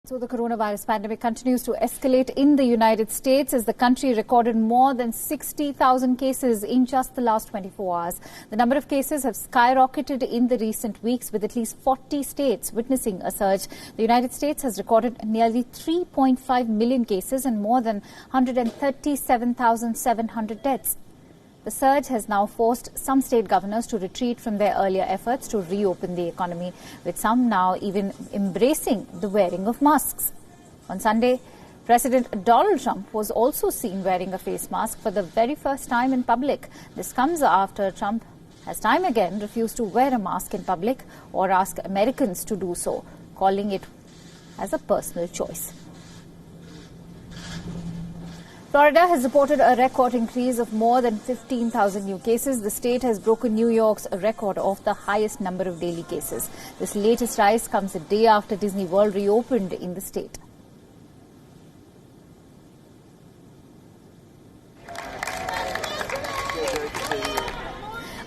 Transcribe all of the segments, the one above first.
So the coronavirus pandemic continues to escalate in the United States as the country recorded more than 60,000 cases in just the last 24 hours. The number of cases have skyrocketed in the recent weeks, with at least 40 states witnessing a surge. The United States has recorded nearly 3.5 million cases and more than 137,700 deaths. The surge has now forced some state governors to retreat from their earlier efforts to reopen the economy, with some now even embracing the wearing of masks. On Sunday, President Donald Trump was also seen wearing a face mask for the very first time in public. This comes after Trump has time again refused to wear a mask in public or ask Americans to do so, calling it as a personal choice. Florida has reported a record increase of more than 15,000 new cases. The state has broken New York's record of the highest number of daily cases. This latest rise comes a day after Disney World reopened in the state.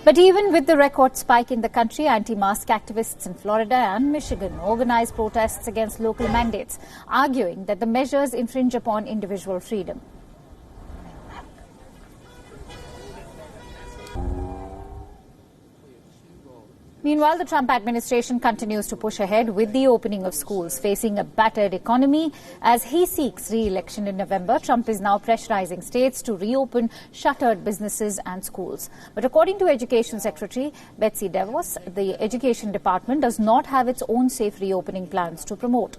But even with the record spike in the country, anti-mask activists in Florida and Michigan organized protests against local mandates, arguing that the measures infringe upon individual freedom. Meanwhile, the Trump administration continues to push ahead with the opening of schools. Facing a battered economy as he seeks re-election in November, Trump is now pressurizing states to reopen shuttered businesses and schools. But according to Education Secretary Betsy DeVos, the Education Department does not have its own safe reopening plans to promote.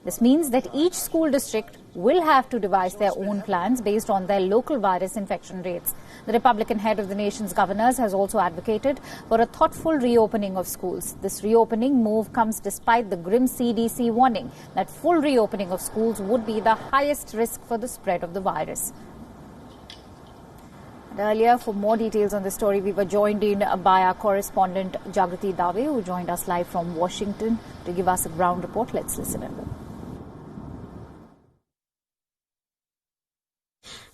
This means that each school district will have to devise their own plans based on their local virus infection rates. The Republican head of the nation's governors has also advocated for a thoughtful reopening of schools. This reopening move comes despite the grim CDC warning that full reopening of schools would be the highest risk for the spread of the virus. And earlier, for more details on the story, we were joined in by our correspondent Jagrati Dave, who joined us live from Washington to give us a ground report. Let's listen in.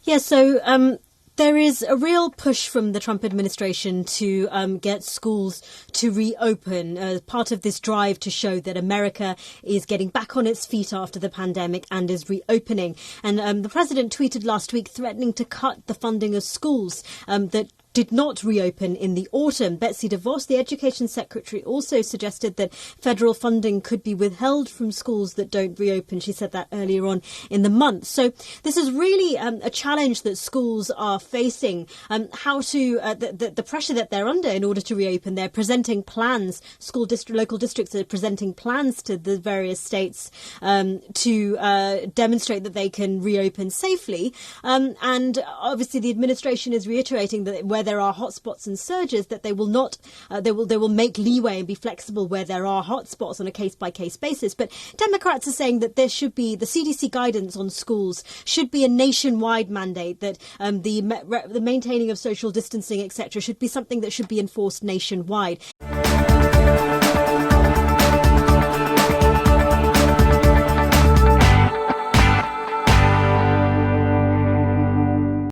Yes, so there is a real push from the Trump administration to get schools to reopen as part of this drive to show that America is getting back on its feet after the pandemic and is reopening. And the president tweeted last week threatening to cut the funding of schools that did not reopen in the autumn. Betsy DeVos, the education secretary, also suggested that federal funding could be withheld from schools that don't reopen. She said that earlier on in the month. So this is really a challenge that schools are facing. The pressure that they're under in order to reopen. They're presenting plans. Local districts are presenting plans to the various states to demonstrate that they can reopen safely. And obviously, the administration is reiterating that where there are hotspots and surges, that they will not, they will make leeway and be flexible where there are hotspots on a case-by-case basis. But Democrats are saying that there should be, the CDC guidance on schools should be a nationwide mandate, that the maintaining of social distancing, etc., should be something that should be enforced nationwide.